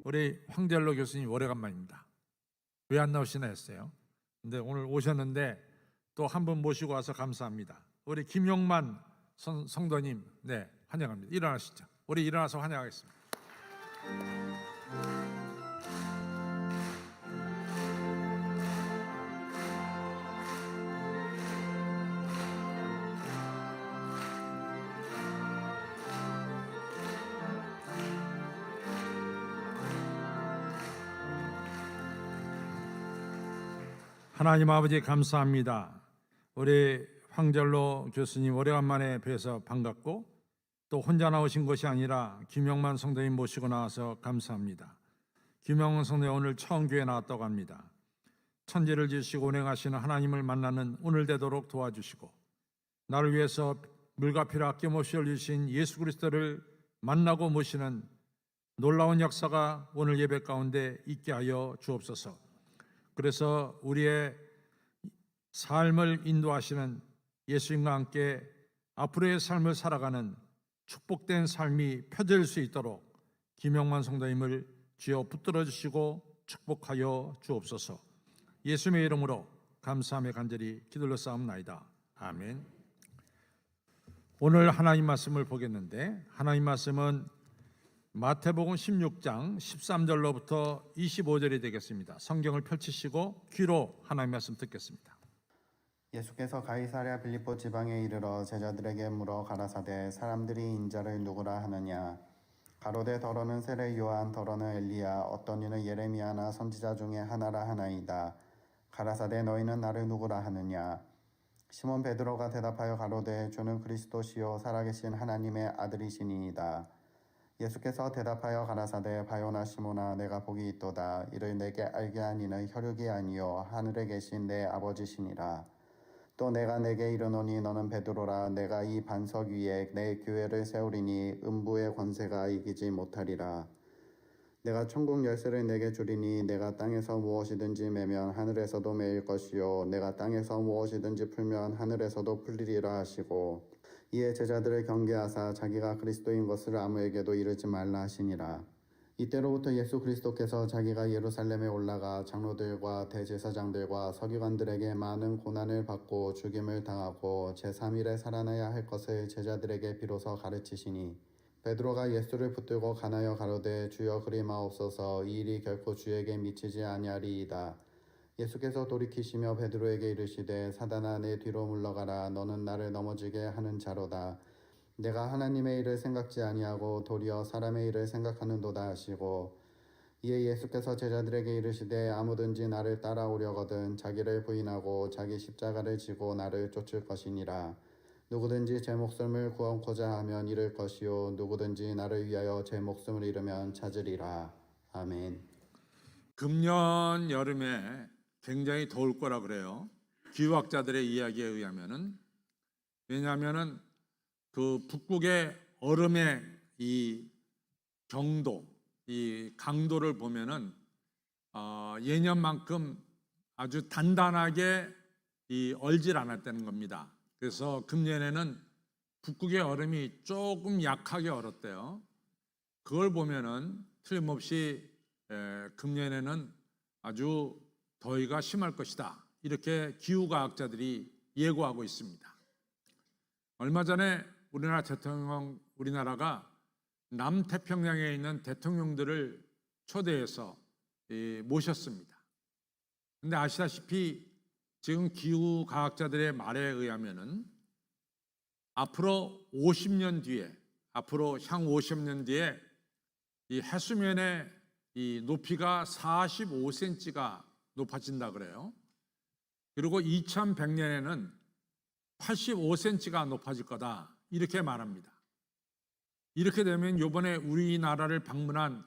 우리 황젤로 교수님 오래간만입니다. 왜 안 나오시나 했어요. 근데 오늘 오셨는데 또 한 분 모시고 와서 감사합니다. 우리 김용만 성도님, 네, 환영합니다. 일어나시죠. 우리 일어나서 환영하겠습니다. 하나님 아버지 감사합니다. 우리 황젤로 교수님 오래간만에 뵈서 반갑고 또 혼자 나오신 것이 아니라 김영만 성도님 모시고 나와서 감사합니다. 김영만 성도님 오늘 처음 교회 나왔다고 합니다. 천지를 지으시고 운행하시는 하나님을 만나는 오늘 되도록 도와주시고 나를 위해서 물과 피를 아낌없이 흘리신 예수 그리스도를 만나고 모시는 놀라운 역사가 오늘 예배 가운데 있게 하여 주옵소서. 그래서 우리의 삶을 인도하시는 예수님과 함께 앞으로의 삶을 살아가는 축복된 삶이 펴질 수 있도록 김영만 성도님을 주여 붙들어 주시고 축복하여 주옵소서. 예수님의 이름으로 감사하며 간절히 기도로 싸움나이다. 아멘. 오늘 하나님 말씀을 보겠는데 하나님 말씀은 마태복음 16장 13절로부터 25절이 되겠습니다. 성경을 펼치시고 귀로 하나님 말씀 듣겠습니다. 예수께서 가이사랴 빌립보 지방에 이르러 제자들에게 물어 가라사대 사람들이 인자를 누구라 하느냐 가로되 더러는 세례 요한 더러는 엘리야 어떤 이는 예레미야나 선지자 중에 하나라 하나이다. 가라사대 너희는 나를 누구라 하느냐 시몬 베드로가 대답하여 가로되 주는 그리스도시요 살아계신 하나님의 아들이시니이다. 예수께서 대답하여 가라사대 바요나 시몬아 내가 복이 있도다. 이를 내게 알게 하니는 혈육이 아니요 하늘에 계신 내 아버지시니라. 또 내가 내게 이르노니 너는 베드로라. 내가 이 반석 위에 내 교회를 세우리니 음부의 권세가 이기지 못하리라. 내가 천국 열쇠를 내게 주리니 내가 땅에서 무엇이든지 매면 하늘에서도 매일 것이요 내가 땅에서 무엇이든지 풀면 하늘에서도 풀리리라 하시고 이에 제자들을 경계하사 자기가 그리스도인 것을 아무에게도 이르지 말라 하시니라. 이때로부터 예수 그리스도께서 자기가 예루살렘에 올라가 장로들과 대제사장들과 서기관들에게 많은 고난을 받고 죽임을 당하고 제3일에 살아나야 할 것을 제자들에게 비로소 가르치시니 베드로가 예수를 붙들고 간하여 가로되 주여 그리 마옵소서 이 일이 결코 주에게 미치지 아니하리이다. 예수께서 돌이키시며 베드로에게 이르시되 사단아 내 뒤로 물러가라. 너는 나를 넘어지게 하는 자로다. 내가 하나님의 일을 생각지 아니하고 도리어 사람의 일을 생각하는도다 하시고 이에 예수께서 제자들에게 이르시되 아무든지 나를 따라오려거든 자기를 부인하고 자기 십자가를 지고 나를 쫓을 것이니라. 누구든지 제 목숨을 구원코자 하면 잃을 것이요 누구든지 나를 위하여 제 목숨을 잃으면 찾으리라. 아멘. 금년 여름에 굉장히 더울 거라 그래요. 기후학자들의 이야기에 의하면은 왜냐하면은 그 북극의 얼음의 이 경도, 이 강도를 보면은 예년만큼 아주 단단하게 얼질 않았다는 겁니다. 그래서 금년에는 북극의 얼음이 조금 약하게 얼었대요. 그걸 보면은 틀림없이 금년에는 아주 더위가 심할 것이다. 이렇게 기후과학자들이 예고하고 있습니다. 얼마 전에 우리나라가 남태평양에 있는 대통령들을 초대해서 모셨습니다. 그런데 아시다시피 지금 기후과학자들의 말에 의하면은 앞으로 향 50년 뒤에 이 해수면의 이 높이가 45cm가 높아진다 그래요. 그리고 2100년에는 85cm가 높아질 거다 이렇게 말합니다. 이렇게 되면 이번에 우리나라를 방문한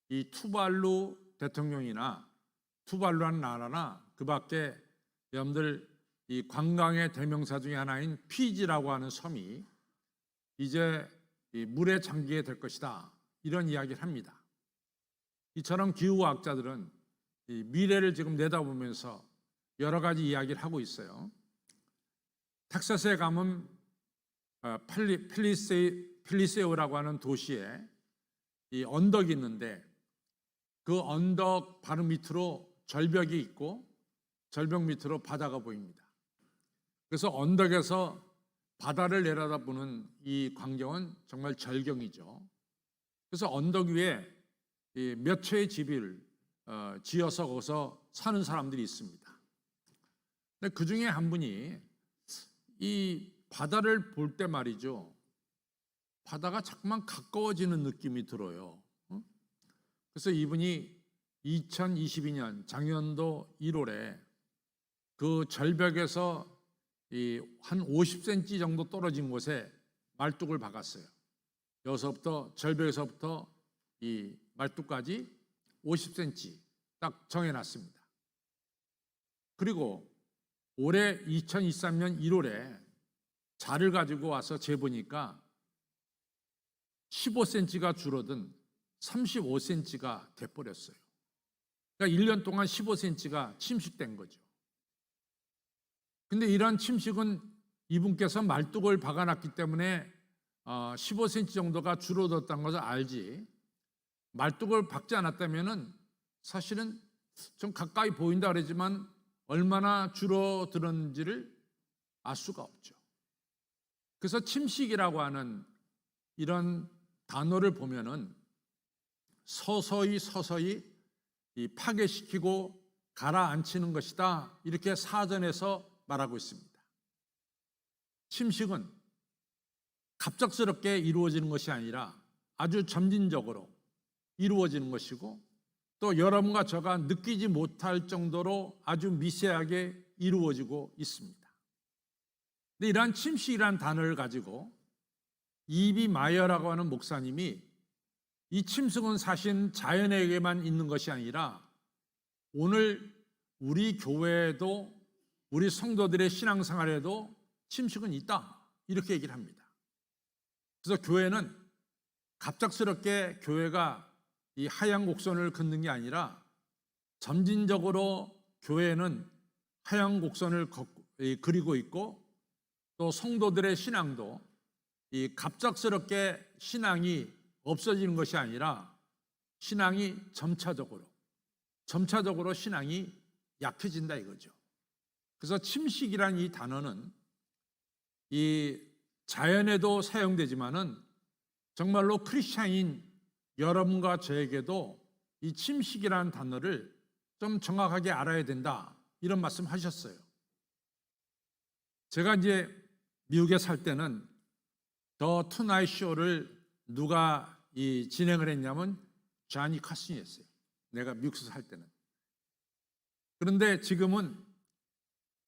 이 투발루 대통령이나 투발루라는 나라나 그 밖에 여러분들 이 관광의 대명사 중에 하나인 피지라고 하는 섬이 이제 이 물에 잠기게 될 것이다 이런 이야기를 합니다. 이처럼 기후학자들은 이 미래를 지금 내다보면서 여러 가지 이야기를 하고 있어요. 텍사스에 가면 필리세오라고 하는 도시에 이 언덕이 있는데 그 언덕 바로 밑으로 절벽이 있고 절벽 밑으로 바다가 보입니다. 그래서 언덕에서 바다를 내려다보는 이 광경은 정말 절경이죠. 그래서 언덕 위에 몇 채의 집을 지어서 거기서 사는 사람들이 있습니다. 근데 그 중에 한 분이 이 바다를 볼 때 말이죠, 바다가 자꾸만 가까워지는 느낌이 들어요. 그래서 이분이 2022년 작년도 1월에 그 절벽에서 한 50cm 정도 떨어진 곳에 말뚝을 박았어요. 여기서부터 절벽에서부터 이 말뚝까지 50cm 딱 정해놨습니다. 그리고 올해 2023년 1월에 자를 가지고 와서 재보니까 15cm가 줄어든 35cm가 돼버렸어요. 그러니까 1년 동안 15cm가 침식된 거죠. 근데 이런 침식은 이분께서 말뚝을 박아놨기 때문에 15cm 정도가 줄어들었다는 것을 알지, 말뚝을 박지 않았다면 사실은 좀 가까이 보인다 그러지만 얼마나 줄어들었는지를 알 수가 없죠. 그래서 침식이라고 하는 이런 단어를 보면은 서서히 이 파괴시키고 가라앉히는 것이다, 이렇게 사전에서 말하고 있습니다. 침식은 갑작스럽게 이루어지는 것이 아니라 아주 점진적으로 이루어지는 것이고, 또 여러분과 저가 느끼지 못할 정도로 아주 미세하게 이루어지고 있습니다. 근데 이러한 침식이라는 단어를 가지고 이비 마이어라고 하는 목사님이 이 침식은 사실 자연에게만 있는 것이 아니라 오늘 우리 교회에도, 우리 성도들의 신앙생활에도 침식은 있다, 이렇게 얘기를 합니다. 그래서 교회는 갑작스럽게 교회가 이 하얀 곡선을 긋는 게 아니라 점진적으로 교회는 하얀 곡선을 그리고 있고, 또 성도들의 신앙도 이 갑작스럽게 신앙이 없어지는 것이 아니라 신앙이 점차적으로 신앙이 약해진다 이거죠. 그래서 침식이라는 이 단어는 이 자연에도 사용되지만은 정말로 크리스찬인 여러분과 저에게도 이 침식이라는 단어를 좀 정확하게 알아야 된다, 이런 말씀 하셨어요. 제가 이제 미국에 살 때는 더 투나잇 쇼를 누가 진행을 했냐면 자니 카슨이었어요. 내가 미국에서 살 때는. 그런데 지금은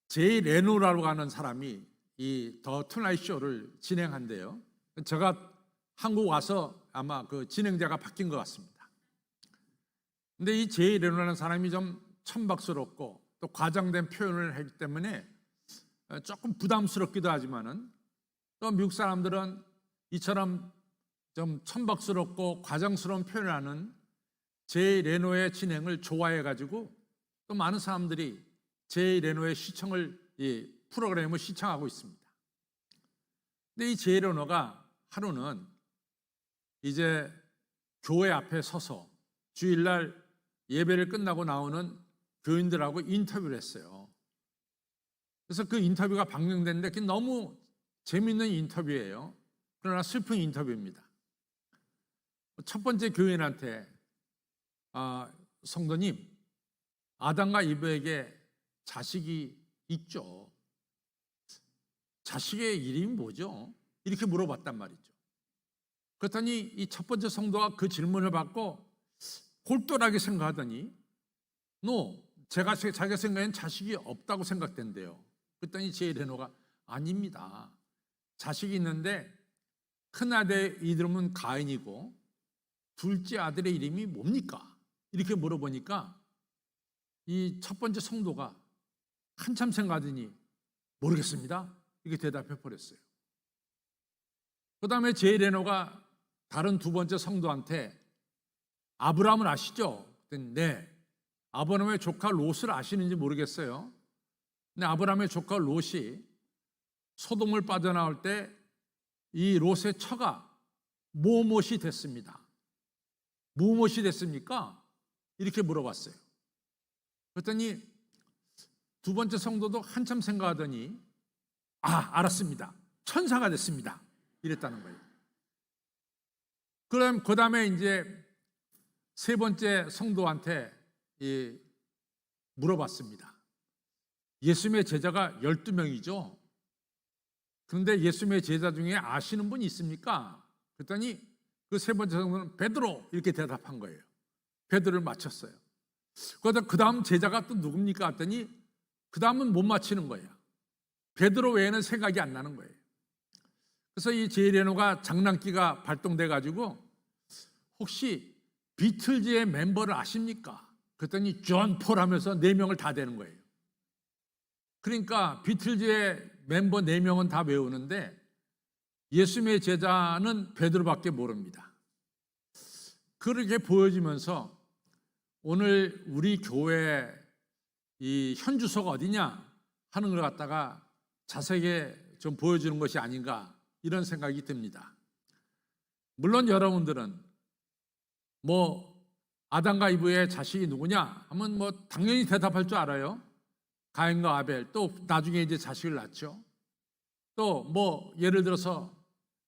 제이 레노라고 하는 사람이 이 더 투나잇 쇼를 진행한대요. 제가 한국 와서 아마 그 진행자가 바뀐 것 같습니다. 근데 이 제이 레노라는 사람이 좀 천박스럽고 또 과장된 표현을 하기 때문에 조금 부담스럽기도 하지만은, 또 미국 사람들은 이처럼 좀 천박스럽고 과장스러운 표현을 하는 제이 레노의 진행을 좋아해가지고 또 많은 사람들이 제이 레노의 이 프로그램을 시청하고 있습니다. 근데 이 제이 레노가 하루는 이제 교회 앞에 서서 주일날 예배를 끝나고 나오는 교인들하고 인터뷰를 했어요. 그래서 그 인터뷰가 방영됐는데 그게 너무 재밌는 인터뷰예요. 그러나 슬픈 인터뷰입니다. 첫 번째 교인한테 성도님, 아담과 이브에게 자식이 있죠. 자식의 이름이 뭐죠? 이렇게 물어봤단 말이죠. 그랬더니 이 첫 번째 성도가 그 질문을 받고 골똘하게 생각하더니 자기가 생각엔 자식이 없다고 생각된대요. 그랬더니 제이 레노가 아닙니다. 자식이 있는데 큰아들 이름은 가인이고 둘째 아들의 이름이 뭡니까? 이렇게 물어보니까 이 첫 번째 성도가 한참 생각하더니 모르겠습니다, 이렇게 대답해 버렸어요. 그 다음에 제이 레노가 다른 두 번째 성도한테 아브라함을 아시죠? 그랬더니 네. 아브라함의 조카 롯을 아시는지 모르겠어요. 근데 아브라함의 조카 롯이 소돔을 빠져나올 때 이 롯의 처가 무엇이 됐습니다. 무엇이 됐습니까? 이렇게 물어봤어요. 그랬더니 두 번째 성도도 한참 생각하더니 알았습니다. 천사가 됐습니다. 이랬다는 거예요. 그럼 그 다음에 이제 세 번째 성도한테 물어봤습니다. 예수님의 제자가 12명이죠. 그런데 예수님의 제자 중에 아시는 분이 있습니까? 그랬더니 그 세 번째 성도는 베드로 이렇게 대답한 거예요. 베드로를 맞췄어요. 그 다음 제자가 또 누굽니까? 했더니 그 다음은 못 맞히는 거예요. 베드로 외에는 생각이 안 나는 거예요. 그래서 이 제이레노가 장난기가 발동돼 가지고 혹시 비틀즈의 멤버를 아십니까? 그랬더니 존 폴 하면서 4명을 다 되는 거예요. 그러니까 비틀즈의 멤버 4명은 다 외우는데 예수님의 제자는 베드로밖에 모릅니다. 그렇게 보여지면서 오늘 우리 교회 이 현주소가 어디냐 하는 걸 갖다가 자세하게 좀 보여주는 것이 아닌가 이런 생각이 듭니다. 물론 여러분들은 아담과 이브의 자식이 누구냐 하면 당연히 대답할 줄 알아요. 가인과 아벨, 또 나중에 이제 자식을 낳죠. 또 예를 들어서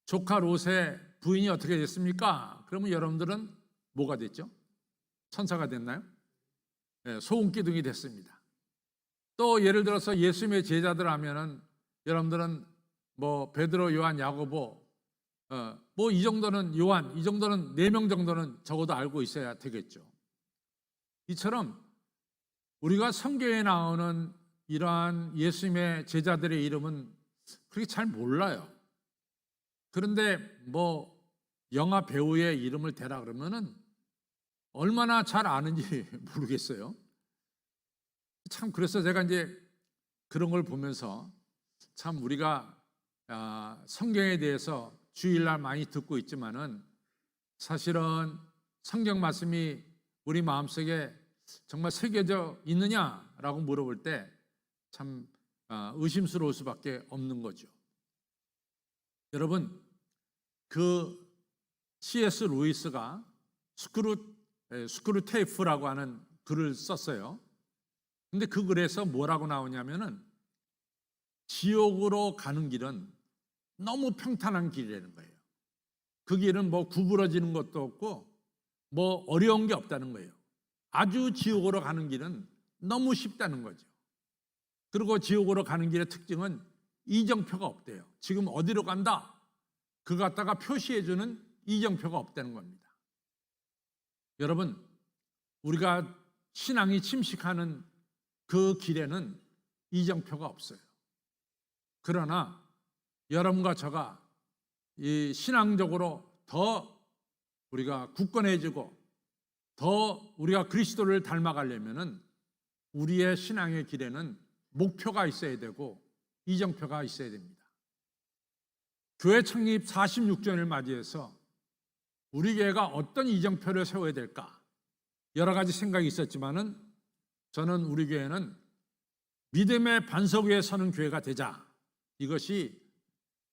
조카 롯의 부인이 어떻게 됐습니까? 그러면 여러분들은 뭐가 됐죠? 천사가 됐나요? 네, 소금기둥이 됐습니다. 또 예를 들어서 예수님의 제자들 하면은 여러분들은 베드로, 요한, 야고보 이 정도는 요한, 이 정도는 4명 정도는 적어도 알고 있어야 되겠죠. 이처럼 우리가 성경에 나오는 이러한 예수님의 제자들의 이름은 그렇게 잘 몰라요. 그런데 영화 배우의 이름을 대라 그러면은 얼마나 잘 아는지 모르겠어요. 참 그래서 제가 이제 그런 걸 보면서 참 우리가 성경에 대해서 주일날 많이 듣고 있지만은 사실은 성경 말씀이 우리 마음속에 정말 새겨져 있느냐라고 물어볼 때 참 의심스러울 수밖에 없는 거죠. 여러분, 그 C.S. 루이스가 스크루테이프라고 하는 글을 썼어요. 근데 그 글에서 뭐라고 나오냐면은 지옥으로 가는 길은 너무 평탄한 길이라는 거예요. 그 길은 구부러지는 것도 없고 어려운 게 없다는 거예요. 아주 지옥으로 가는 길은 너무 쉽다는 거죠. 그리고 지옥으로 가는 길의 특징은 이정표가 없대요. 지금 어디로 간다? 그거 갖다가 표시해주는 이정표가 없다는 겁니다. 여러분, 우리가 신앙이 침식하는 그 길에는 이정표가 없어요. 그러나 여러분과 저가 이 신앙적으로 더 우리가 굳건해지고 더 우리가 그리스도를 닮아가려면은 우리의 신앙의 길에는 목표가 있어야 되고 이정표가 있어야 됩니다. 교회 창립 46주년을 맞이해서 우리 교회가 어떤 이정표를 세워야 될까? 여러 가지 생각이 있었지만은 저는 우리 교회는 믿음의 반석 위에 서는 교회가 되자. 이것이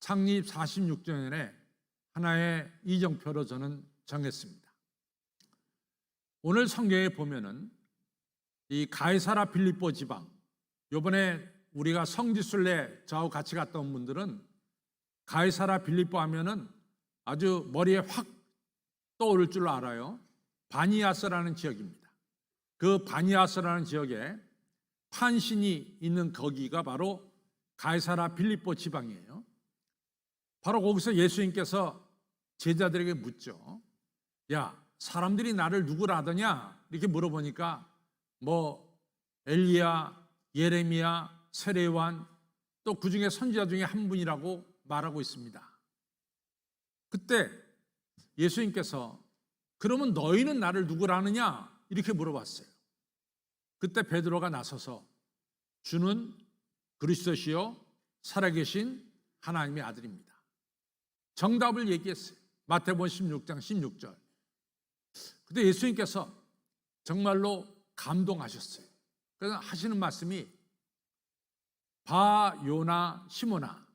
창립 46주년의 하나의 이정표로 저는 정했습니다. 오늘 성경에 보면은 이 가이사라 빌립보 지방, 이번에 우리가 성지순례 저하고 같이 갔다 온 분들은 가이사라 빌립보 하면은 아주 머리에 확 떠오를 줄 알아요. 바니아스라는 지역입니다. 그 바니아스라는 지역에 판신이 있는 거기가 바로 가이사라 빌립보 지방이에요. 바로 거기서 예수님께서 제자들에게 묻죠. 야, 사람들이 나를 누구라 하더냐? 이렇게 물어보니까 엘리야, 예레미야, 세례요한, 또 그중에 선지자 중에 한 분이라고 말하고 있습니다. 그때 예수님께서 그러면 너희는 나를 누구라 하느냐? 이렇게 물어봤어요. 그때 베드로가 나서서 주는 그리스도시요 살아계신 하나님의 아들입니다. 정답을 얘기했어요. 마태복음 16장 16절. 그때 예수님께서 정말로 감동하셨어요. 그래서 하시는 말씀이 바 요나 시몬아,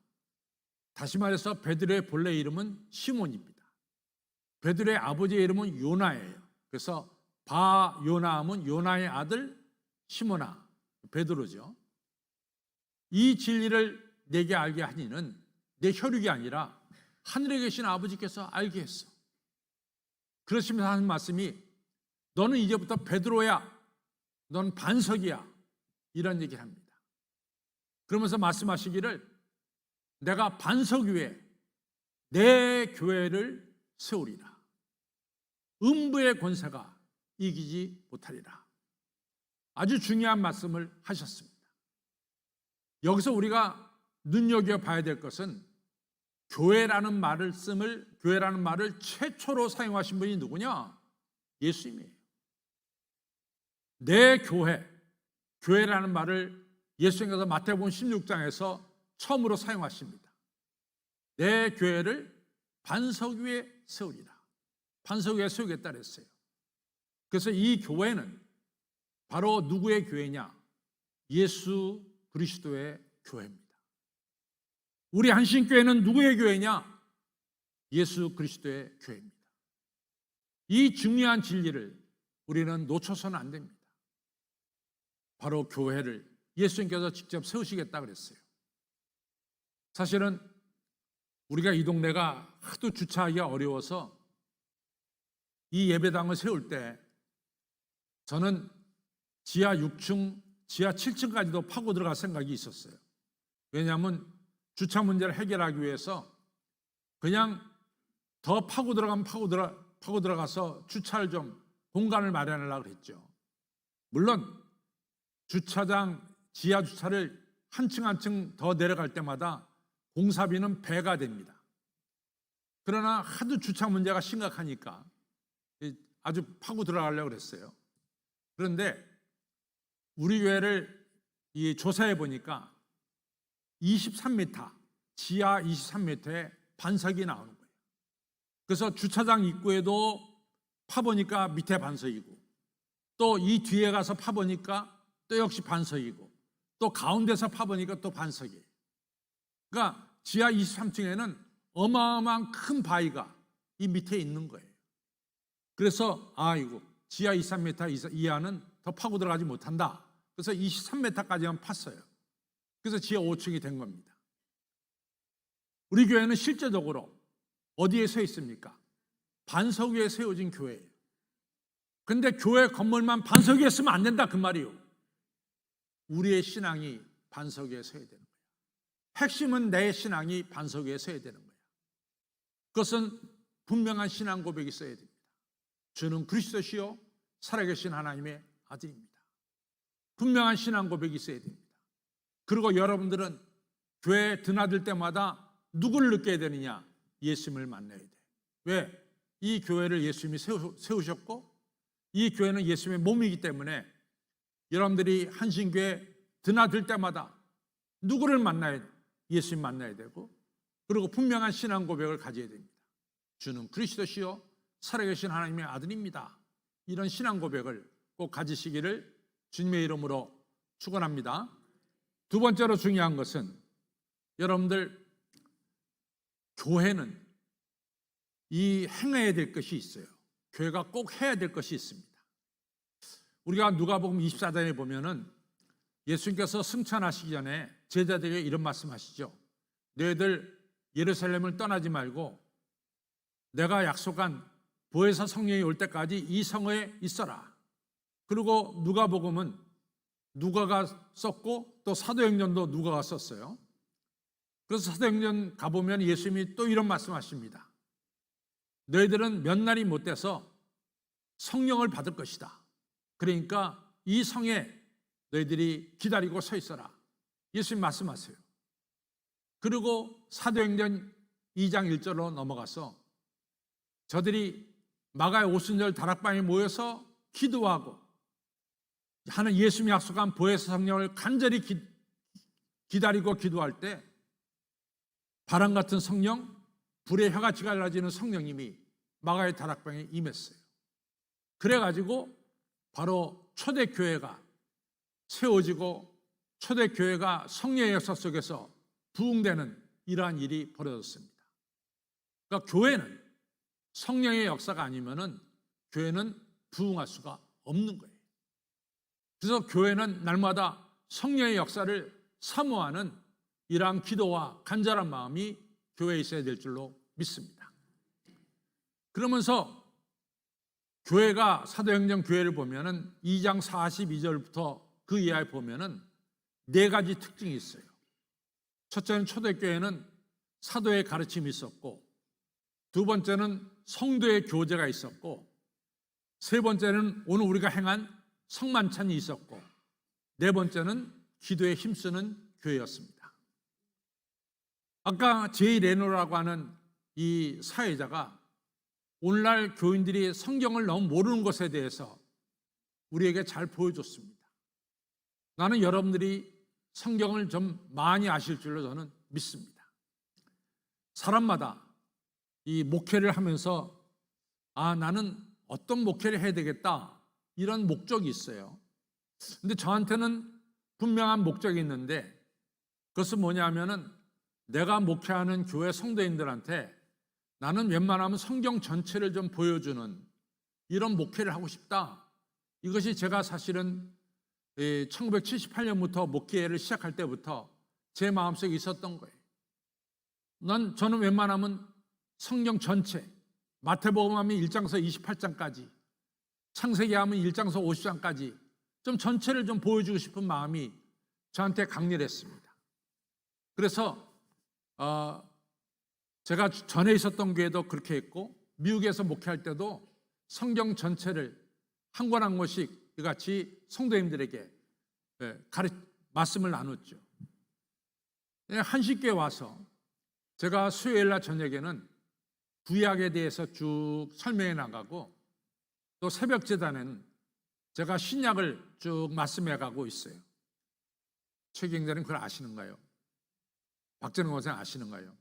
다시 말해서 베드로의 본래 이름은 시몬입니다. 베드로의 아버지의 이름은 요나예요. 그래서 바 요나함은 요나의 아들 시몬아, 베드로죠. 이 진리를 내게 알게 하니는 내 혈육이 아니라 하늘에 계신 아버지께서 알게 했어. 그러시면서 하는 말씀이 너는 이제부터 베드로야, 넌 반석이야, 이런 얘기를 합니다. 그러면서 말씀하시기를 내가 반석 위에 내 교회를 세우리라. 음부의 권세가 이기지 못하리라. 아주 중요한 말씀을 하셨습니다. 여기서 우리가 눈여겨봐야 될 것은 교회라는 말을 최초로 사용하신 분이 누구냐? 예수님이에요. 내 교회라는 말을 예수님께서 마태복음 16장에서 처음으로 사용하십니다. 내 교회를 반석 위에 세우리라. 반석 위에 세우겠다 그랬어요. 그래서 이 교회는 바로 누구의 교회냐? 예수 그리스도의 교회입니다. 우리 한신교회는 누구의 교회냐? 예수 그리스도의 교회입니다. 이 중요한 진리를 우리는 놓쳐서는 안 됩니다. 바로 교회를 예수님께서 직접 세우시겠다 그랬어요. 사실은 우리가 이 동네가 하도 주차하기가 어려워서 이 예배당을 세울 때 저는 지하 6층, 지하 7층까지도 파고 들어갈 생각이 있었어요. 왜냐하면 주차 문제를 해결하기 위해서 그냥 더 파고 들어가서 주차를 좀 공간을 마련하려고 했죠. 물론 주차장 지하 주차를 한 층 한 층 더 내려갈 때마다 공사비는 배가 됩니다. 그러나 하도 주차 문제가 심각하니까 아주 파고 들어가려고 그랬어요. 그런데 우리 교회를 조사해 보니까 23m, 지하 23m에 반석이 나오는 거예요. 그래서 주차장 입구에도 파보니까 밑에 반석이고, 또 이 뒤에 가서 파보니까 또 역시 반석이고, 또 가운데서 파보니까 또 반석이에요. 그러니까 지하 23층에는 어마어마한 큰 바위가 이 밑에 있는 거예요. 그래서 이거 지하 23m 이하는 더 파고 들어가지 못한다. 그래서 23m까지만 팠어요. 그래서 지하 5층이 된 겁니다. 우리 교회는 실제적으로 어디에 서 있습니까? 반석 위에 세워진 교회예요. 근데 교회 건물만 반석 위에 쓰면 안 된다 그 말이에요. 우리의 신앙이 반석 위에 서야 되는 거예요. 핵심은 내 신앙이 반석 위에 서야 되는 거예요. 그것은 분명한 신앙 고백이 있어야 됩니다. 주는 그리스도시요 살아계신 하나님의 아들입니다. 분명한 신앙 고백이 있어야 됩니다. 그리고 여러분들은 교회에 드나들 때마다 누구를 느껴야 되느냐? 예수님을 만나야 돼. 왜? 이 교회를 예수님이 세우셨고 이 교회는 예수님의 몸이기 때문에 여러분들이 한신교회 드나들 때마다 누구를 만나야 돼? 예수님 만나야 되고, 그리고 분명한 신앙 고백을 가져야 됩니다. 주는 그리스도시요 살아계신 하나님의 아들입니다. 이런 신앙 고백을 꼭 가지시기를 주님의 이름으로 축원합니다. 두 번째로 중요한 것은 여러분들 교회는 이 행해야 될 것이 있어요. 교회가 꼭 해야 될 것이 있습니다. 우리가 누가복음 24장에 보면은 예수님께서 승천하시기 전에 제자들에게 이런 말씀하시죠. 너희들 예루살렘을 떠나지 말고 내가 약속한 보혜사 성령이 올 때까지 이 성에 있어라. 그리고 누가복음은 누가가 썼고 또 사도행전도 누가가 썼어요. 그래서 사도행전 가보면 예수님이 또 이런 말씀하십니다. 너희들은 몇 날이 못 돼서 성령을 받을 것이다. 그러니까 이 성에 너희들이 기다리고 서 있어라. 예수님 말씀하세요. 그리고 사도행전 2장 1절로 넘어가서 저들이 마가의 오순절 다락방에 모여서 기도하고 하는 예수님이 약속한 보혜사 성령을 간절히 기다리고 기도할 때 바람 같은 성령, 불의 혀같이 갈라지는 성령님이 마가의 다락방에 임했어요. 그래가지고 바로 초대교회가 세워지고 초대교회가 성령의 역사 속에서 부흥되는 이러한 일이 벌어졌습니다. 그러니까 교회는 성령의 역사가 아니면은 교회는 부응할 수가 없는 거예요. 그래서 교회는 날마다 성령의 역사를 사모하는 이러한 기도와 간절한 마음이 교회에 있어야 될 줄로 믿습니다. 그러면서 교회가 사도행전 교회를 보면은 2장 42절부터 그 이하에 보면은 4가지 특징이 있어요. 첫째는 초대교회는 사도의 가르침이 있었고, 두 번째는 성도의 교제가 있었고, 세 번째는 오늘 우리가 행한 성만찬이 있었고, 네 번째는 기도에 힘쓰는 교회였습니다. 아까 제이 레노라고 하는 이 사회자가 오늘날 교인들이 성경을 너무 모르는 것에 대해서 우리에게 잘 보여줬습니다. 나는 여러분들이 성경을 좀 많이 아실 줄로 저는 믿습니다. 사람마다 이 목회를 하면서 나는 어떤 목회를 해야 되겠다 이런 목적이 있어요. 근데 저한테는 분명한 목적이 있는데, 그것은 뭐냐면은 내가 목회하는 교회 성도인들한테 나는 웬만하면 성경 전체를 좀 보여주는 이런 목회를 하고 싶다. 이것이 제가 사실은 1978년부터 목회를 시작할 때부터 제 마음속에 있었던 거예요. 저는 웬만하면 성경 전체, 마태복음 하면 1장서 28장까지, 창세기 하면 1장서 50장까지 좀 전체를 좀 보여주고 싶은 마음이 저한테 강렬했습니다. 그래서 제가 전에 있었던 교회도 그렇게 했고, 미국에서 목회할 때도 성경 전체를 한 권 한 권씩 이같이 성도님들에게 말씀을 나눴죠. 한식교회 와서 제가 수요일날 저녁에는 구약에 대해서 쭉 설명해 나가고, 또 새벽 제단에는 제가 신약을 쭉 말씀해 가고 있어요. 최경자님 그걸 아시는가요? 박재능 원생 아시는가요?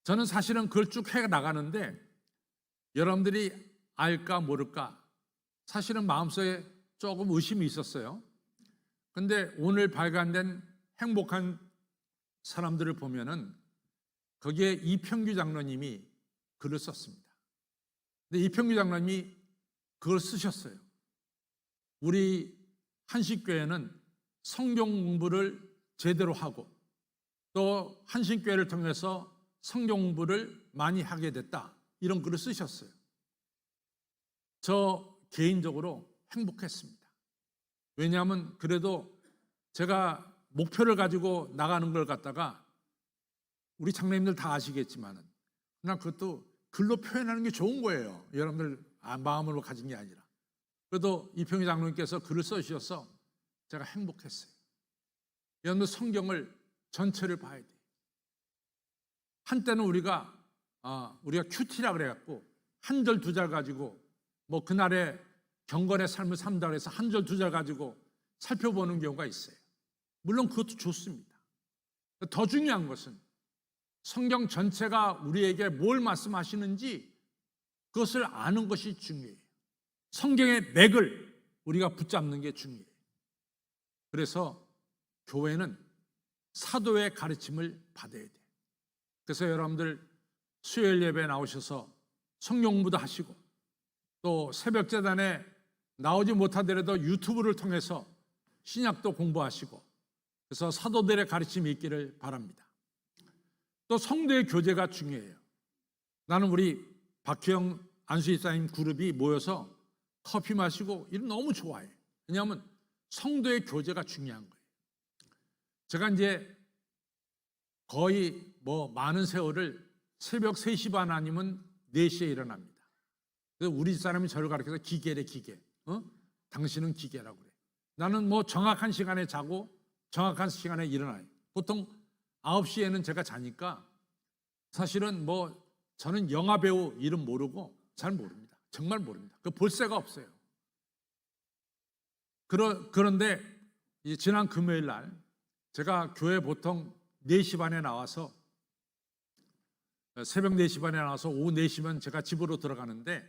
저는 사실은 그걸 쭉 해 나가는데 여러분들이 알까 모를까 사실은 마음속에 조금 의심이 있었어요. 근데 오늘 발간된 행복한 사람들을 보면은 거기에 이평규 장로님이 글을 썼습니다. 근데 이평규 장로님이 그걸 쓰셨어요. 우리 한식교회는 성경 공부를 제대로 하고 또 한식교회를 통해서 성경 공부를 많이 하게 됐다. 이런 글을 쓰셨어요. 저 개인적으로 행복했습니다. 왜냐하면 그래도 제가 목표를 가지고 나가는 걸 갖다가 우리 장로님들 다 아시겠지만은 그냥 그것도 글로 표현하는 게 좋은 거예요. 여러분들 마음으로 가진 게 아니라. 그래도 이평희 장로님께서 글을 써주셔서 제가 행복했어요. 여러분들 성경을 전체를 봐야 돼요. 한때는 우리가 큐티라 그래갖고 한 절 두 절 가지고 뭐 그날의 경건의 삶을 산다 그래서 한 절 두 절 가지고 살펴보는 경우가 있어요. 물론 그것도 좋습니다. 더 중요한 것은 성경 전체가 우리에게 뭘 말씀하시는지 그것을 아는 것이 중요해요. 성경의 맥을 우리가 붙잡는 게 중요해요. 그래서 교회는 사도의 가르침을 받아야 돼요. 그래서 여러분들 수요일 예배에 나오셔서 성경 공부도 하시고 또 새벽 제단에 나오지 못하더라도 유튜브를 통해서 신약도 공부하시고 그래서 사도들의 가르침이 있기를 바랍니다. 또 성도의 교제가 중요해요. 나는 우리 박희영 안수집사님 그룹이 모여서 커피 마시고 이런 너무 좋아해요. 왜냐하면 성도의 교제가 중요한 거예요. 제가 이제 거의 많은 세월을 새벽 3시 반 아니면 4시에 일어납니다. 그래서 우리 사람이 저를 가르쳐서 기계래 기계. 당신은 기계라고 그래. 나는 정확한 시간에 자고 정확한 시간에 일어나요. 보통 9시에는 제가 자니까 사실은 저는 영화 배우 이름 모르고 잘 모릅니다. 정말 모릅니다. 그 볼 새가 없어요. 그런데 지난 금요일 날 제가 교회 보통 4시 반에 나와서 새벽 4시 반에 나와서 오후 4시면 제가 집으로 들어가는데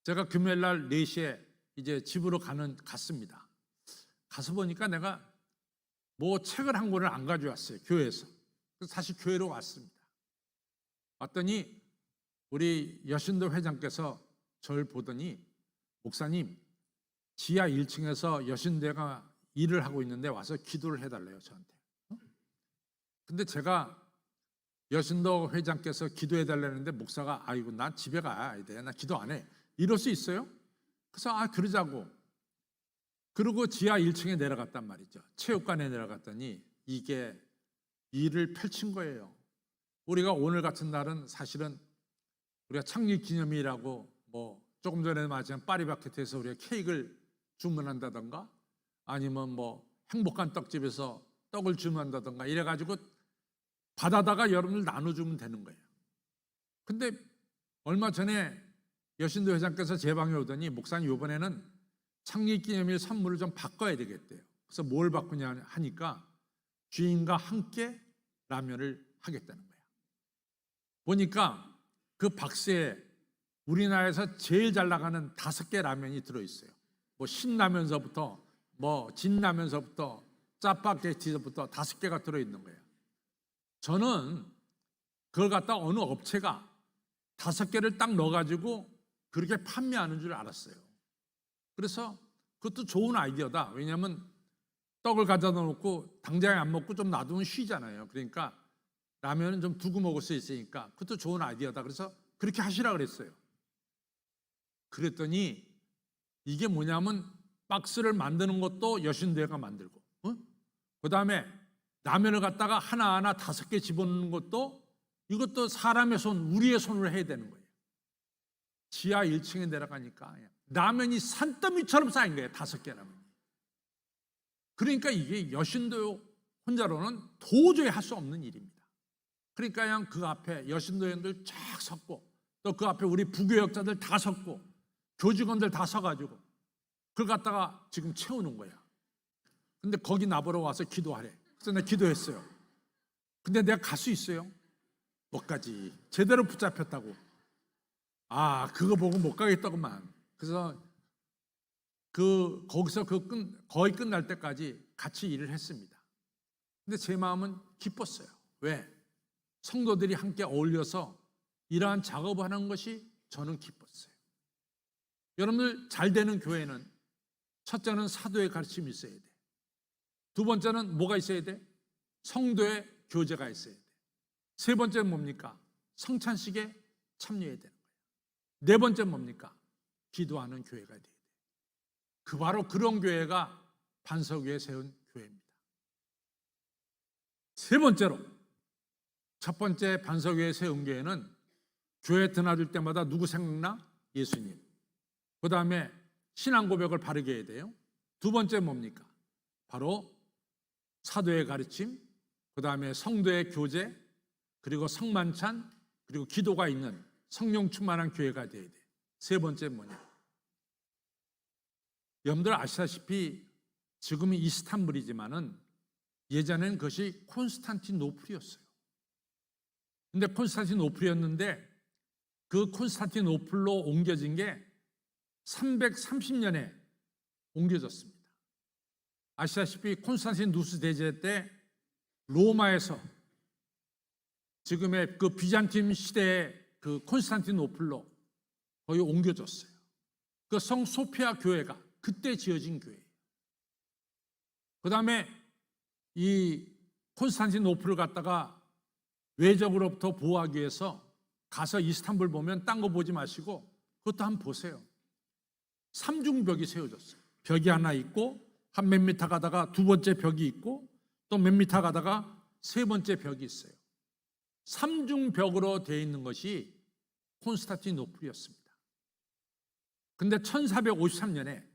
제가 금요일 날 4시에 이제 집으로 갔습니다. 가서 보니까 내가 책을 한 권을 안 가져왔어요. 교회에서. 그래서 다시 교회로 왔습니다. 왔더니 우리 여신도 회장께서 저를 보더니 목사님, 지하 1층에서 여신대가 일을 하고 있는데 와서 기도를 해달래요, 저한테. 근데 제가 여신도 회장께서 기도해달라는데 목사가 아이고 난 집에 가야 돼, 나 기도 안 해, 이럴 수 있어요? 그래서 그러자고. 그리고 지하 1층에 내려갔단 말이죠. 체육관에 내려갔더니 이게 일을 펼친 거예요. 우리가 오늘 같은 날은 사실은 우리가 창립기념일이라고 뭐 조금 전에 말했지만 파리바게트에서 우리가 케이크를 주문한다던가 아니면 뭐 행복한 떡집에서 떡을 주문한다던가 이래가지고 받아다가 여러분들 나눠주면 되는 거예요. 근데 얼마 전에 여신도 회장께서 제 방에 오더니 목사님 이번에는 창립기념일 선물을 좀 바꿔야 되겠대요. 그래서 뭘 바꾸냐 하니까 주인과 함께 라면을 하겠다는 거예요. 보니까 그 박스에 우리나라에서 제일 잘 나가는 5개 라면이 들어있어요. 뭐 신라면서부터 뭐 진라면서부터 짜파게티서부터 5개가 들어있는 거예요. 저는 그걸 갖다 어느 업체가 5개를 딱 넣어가지고 그렇게 판매하는 줄 알았어요. 그래서 그것도 좋은 아이디어다. 왜냐하면 떡을 가져다 놓고 당장에 안 먹고 좀 놔두면 쉬잖아요. 그러니까 라면은 좀 두고 먹을 수 있으니까 그것도 좋은 아이디어다. 그래서 그렇게 하시라 그랬어요. 그랬더니 이게 뭐냐면 박스를 만드는 것도 여신대가 만들고, 그 다음에 라면을 갖다가 하나하나 5개 집어넣는 것도 이것도 사람의 손, 우리의 손으로 해야 되는 거예요. 지하 1층에 내려가니까 라면이 산더미처럼 쌓인 거예요. 5개 라면. 그러니까 이게 여신도 혼자로는 도저히 할 수 없는 일입니다. 그러니까 그냥 그 앞에 여신도원들 쫙 섰고 또 그 앞에 우리 부교역자들 다 섰고 교직원들 다 서가지고 그걸 갖다가 지금 채우는 거야. 근데 거기 나보러 와서 기도하래. 그래서 내가 기도했어요. 근데 내가 갈 수 있어요? 못 가지. 제대로 붙잡혔다고. 그거 보고 못 가겠다구만. 그래서 거기서 거의 끝날 때까지 같이 일을 했습니다. 근데 제 마음은 기뻤어요. 왜? 성도들이 함께 어울려서 이러한 작업을 하는 것이 저는 기뻤어요. 여러분들 잘 되는 교회는 첫째는 사도의 가르침이 있어야 돼. 두 번째는 뭐가 있어야 돼? 성도의 교제가 있어야 돼. 세 번째는 뭡니까? 성찬식에 참여해야 되는 거예요. 네 번째는 뭡니까? 기도하는 교회가 돼야 돼. 바로 그런 교회가 반석 위에 세운 교회입니다. 세 번째로, 첫 번째 반석 위에 세운 교회는 교회 드나들 때마다 누구 생각나? 예수님. 그 다음에 신앙 고백을 바르게 해야 돼요. 두 번째 뭡니까? 바로 사도의 가르침, 그 다음에 성도의 교제, 그리고 성만찬, 그리고 기도가 있는 성령 충만한 교회가 돼야 돼. 세 번째 뭐냐? 여러분들 아시다시피 지금은 이스탄불이지만은 예전에는 그것이 콘스탄티노플이었어요. 근데 콘스탄티노플이었는데 그 콘스탄티노플로 옮겨진 게 330년에 옮겨졌습니다. 아시다시피 콘스탄티누스 대제 때 로마에서 지금의 그 비잔틴 시대의 그 콘스탄티노플로 거의 옮겨졌어요. 그 성 소피아 교회가 그때 지어진 교회예요. 그 다음에 이 콘스탄티노플을 갖다가 외적으로부터 보호하기 위해서 가서 이스탄불 보면 딴 거 보지 마시고 그것도 한번 보세요. 삼중벽이 세워졌어요. 벽이 하나 있고 한 몇 미터 가다가 두 번째 벽이 있고 또 몇 미터 가다가 세 번째 벽이 있어요. 삼중벽으로 되어 있는 것이 콘스탄티노플이었습니다. 근데 1453년에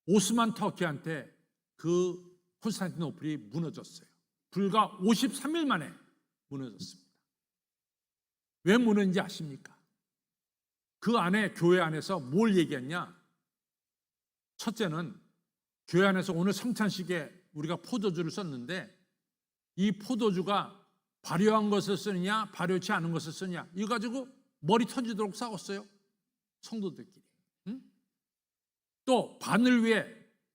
오스만 터키한테 그 콘스탄티노플이 무너졌어요. 불과 53일 만에 무너졌습니다. 왜 무너진지 아십니까? 그 안에 교회 안에서 뭘 얘기했냐? 첫째는 교회 안에서 오늘 성찬식에 우리가 포도주를 썼는데 이 포도주가 발효한 것을 쓰느냐 발효치 않은 것을 쓰느냐 이거 가지고 머리 터지도록 싸웠어요. 성도들끼리. 또 바늘 위에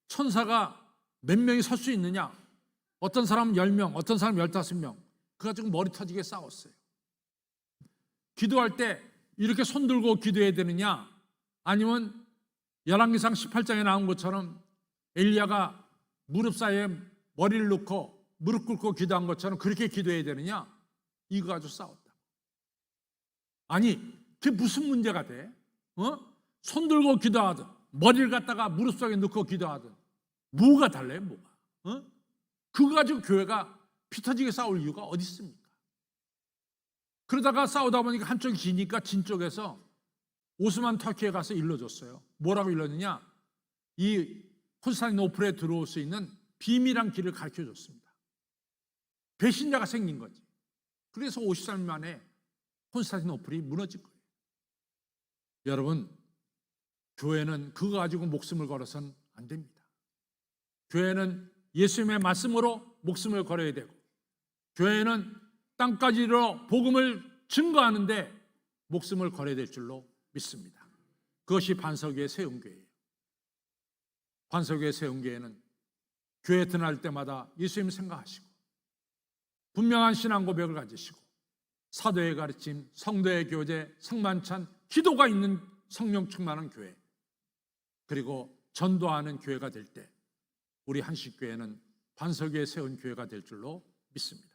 천사가 몇 명이 설 수 있느냐, 어떤 사람은 10명, 어떤 사람은 15명, 그거 가지고 머리 터지게 싸웠어요. 기도할 때 이렇게 손 들고 기도해야 되느냐, 아니면 열왕기상 18장에 나온 것처럼 엘리야가 무릎 사이에 머리를 넣고 무릎 꿇고 기도한 것처럼 그렇게 기도해야 되느냐? 이거 가지고 싸웠다. 아니, 그게 무슨 문제가 돼? 손 들고 기도하든 머리를 갖다가 무릎 속에 넣고 기도하든 뭐가 달라요? 뭐가? 그거 가지고 교회가 피 터지게 싸울 이유가 어디 있습니까? 그러다가 싸우다 보니까 한쪽이 지니까 진 쪽에서 오스만 터키에 가서 일러줬어요. 뭐라고 일렀느냐? 이 콘스탄티노플에 들어올 수 있는 비밀한 길을 가르쳐 줬습니다. 배신자가 생긴 거지. 그래서 53년 만에 콘스탄티노플이 무너진 거예요. 여러분, 교회는 그거 가지고 목숨을 걸어서는 안 됩니다. 교회는 예수님의 말씀으로 목숨을 걸어야 되고, 교회는 땅까지 이르러 복음을 증거하는데 목숨을 걸어야 될 줄로 믿습니다. 그것이 반석위에 세운 교회예요. 반석위에 세운 교회는 교회에 드날 때마다 예수님 생각하시고 분명한 신앙 고백을 가지시고 사도의 가르침, 성도의 교제, 성만찬, 기도가 있는 성령 충만한 교회, 그리고 전도하는 교회가 될 때 우리 한식교회는 반석 위에 세운 교회가 될 줄로 믿습니다.